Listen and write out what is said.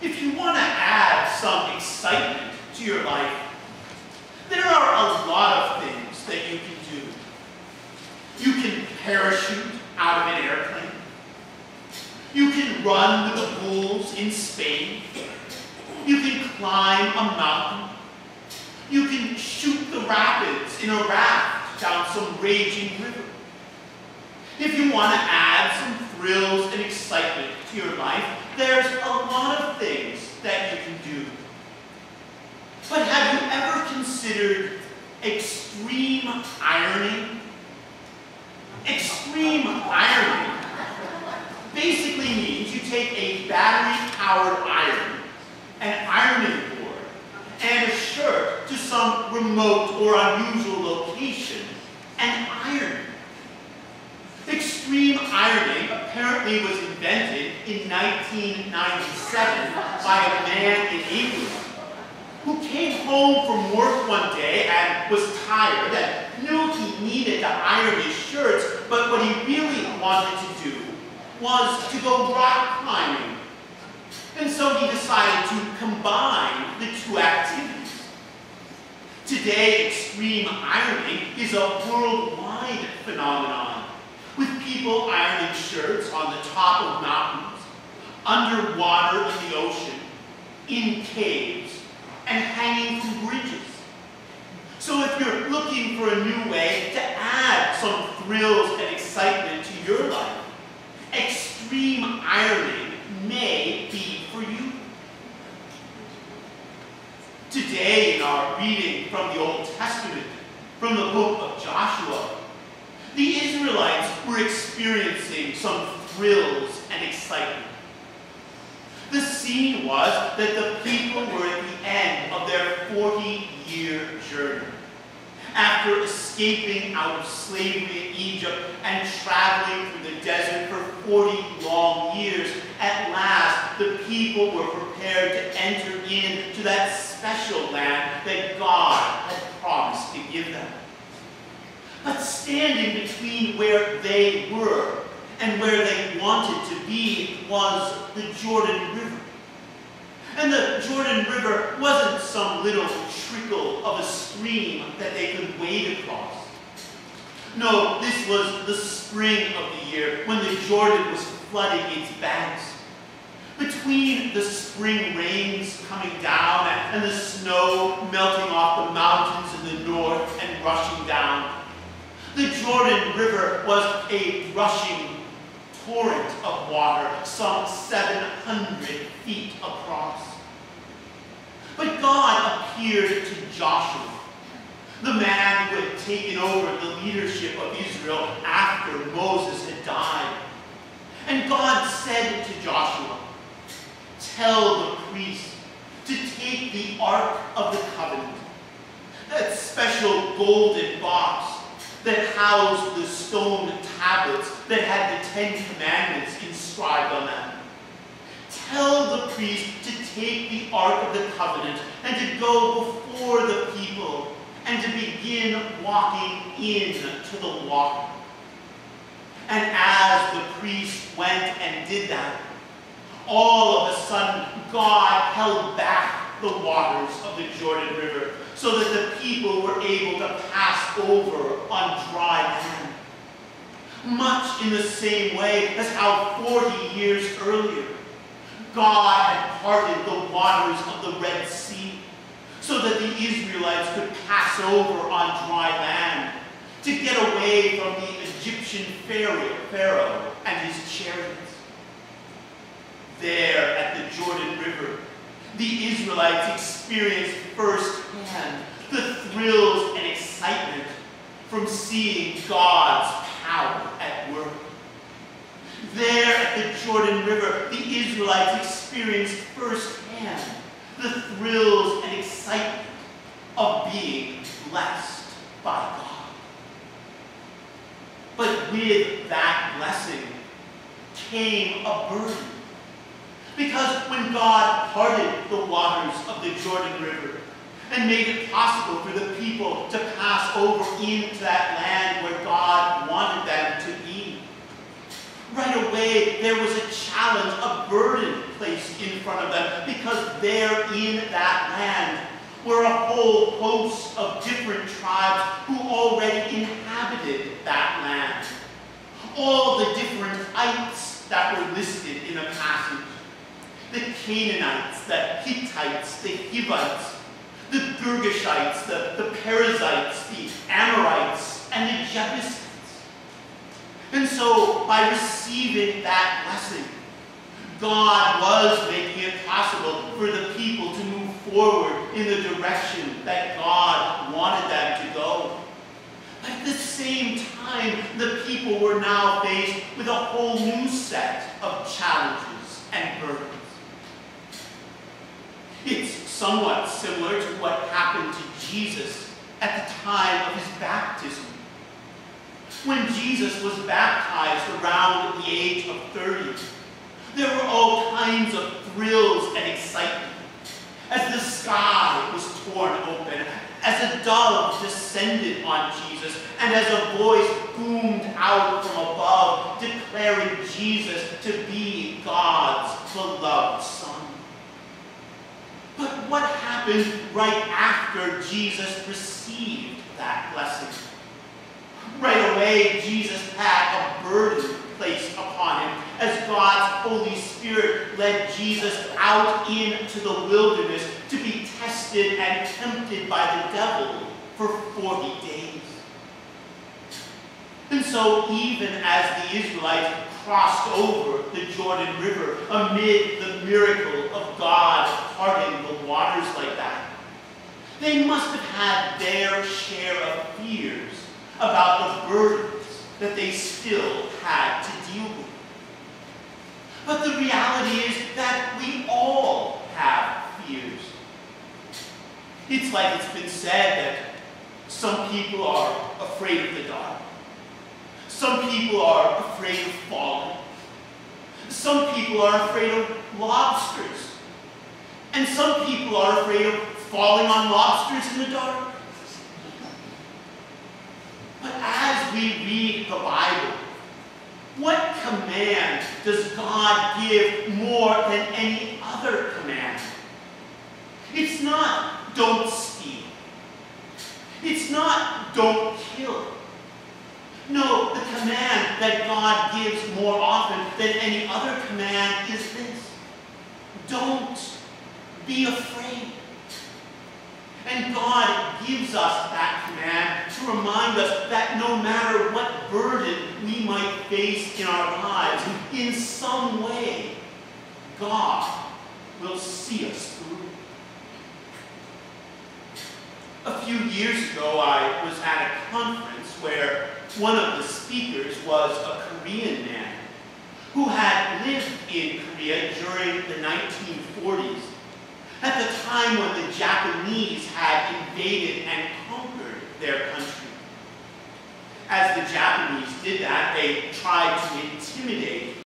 If you want to add some excitement to your life, there are a lot of things that you can do. You can parachute out of an airplane. You can run with the bulls in Spain. You can climb a mountain. You can shoot the rapids in a raft down some raging river. If you want to add some thrills and excitement to your life, there's a lot of things that you can do. But have you ever considered extreme ironing? Extreme ironing basically means you take a battery-powered iron, an ironing board, and a shirt to some remote or unusual location and iron. Extreme ironing apparently was invented in 1997 by a man in England who came home from work one day and was tired and knew he needed to iron his shirts, but what he really wanted to do was to go rock climbing. And so he decided to combine the two activities. Today, extreme ironing is a worldwide phenomenon, with people ironing shirts on the top of mountains, underwater in the ocean, in caves, and hanging from bridges. So if you're looking for a new way to add some thrills and excitement to your life, extreme ironing may be for you. Today in our reading from the Old Testament, from the book of Joshua, the Israelites were experiencing some thrills and excitement. The scene was that the people were at the end of their 40-year journey. After escaping out of slavery in Egypt and traveling through the desert for 40 long years, at last the people were prepared to enter into that special land that God had promised to give them. But standing between where they were and where they wanted to be was the Jordan River. And the Jordan River wasn't some little trickle of a stream that they could wade across. No, this was the spring of the year when the Jordan was flooding its banks. Between the spring rains coming down and the snow melting off the mountains in the north and rushing down, the Jordan River was a rushing torrent of water, some 700 feet across. But God appeared to Joshua, the man who had taken over the leadership of Israel after Moses had died. And God said to Joshua, "Tell the priest to take the Ark of the Covenant, that special golden box that housed the stone tablets that had the 10 Commandments inscribed on them. Tell the priest to take the Ark of the Covenant and to go before the people and to begin walking into the water." And as the priest went and did that, all of a sudden God held back the waters of the Jordan River so that the people were able to pass over on dry land. Much in the same way as how 40 years earlier, God had parted the waters of the Red Sea so that the Israelites could pass over on dry land to get away from the Egyptian Pharaoh and his chariots. There at the Jordan River, the Israelites experienced firsthand the thrills and excitement from seeing God's power at work. There at the Jordan River, the Israelites experienced firsthand the thrills and excitement of being blessed by God. But with that blessing came a burden. Because when God parted the waters of the Jordan River and made it possible for the people to pass over into that land where God wanted them to be, right away there was a challenge, a burden placed in front of them, because there in that land were a whole host of different tribes who already inhabited that land. All the different ites that were listed in a passage. The Canaanites, the Hittites, the Hivites, the Girgashites, the Perizzites, the Amorites, and the Jebusites. And so, by receiving that blessing, God was making it possible for the people to move forward in the direction that God wanted them to go. But at the same time, the people were now faced with a whole new set of challenges and burdens. It's somewhat similar to what happened to Jesus at the time of his baptism. When Jesus was baptized around the age of 30, there were all kinds of thrills and excitement as the sky was torn open, as a dove descended on Jesus, and as a voice boomed out from above, declaring Jesus to be God's beloved Son. But what happened right after Jesus received that blessing? Right away, Jesus had a burden placed upon him as God's Holy Spirit led Jesus out into the wilderness to be tested and tempted by the devil for 40 days. And so even as the Israelites crossed over the Jordan River amid the miracle of God parting the waters like that, they must have had their share of fears about the burdens that they still had to deal with. But the reality is that we all have fears. It's like it's been said that some people are afraid of the dark. Some people are afraid of falling. Some people are afraid of lobsters. And some people are afraid of falling on lobsters in the dark. But as we read the Bible, what command does God give more than any other command? It's not, don't steal. It's not, don't kill. No, the command that God gives more often than any other command is this: don't be afraid. And God gives us that command to remind us that no matter what burden we might face in our lives, in some way, God will see us through. A few years ago, I was at a conference where one of the speakers was a Korean man who had lived in Korea during the 1940s, at the time when the Japanese had invaded and conquered their country. As the Japanese did that, they tried to intimidate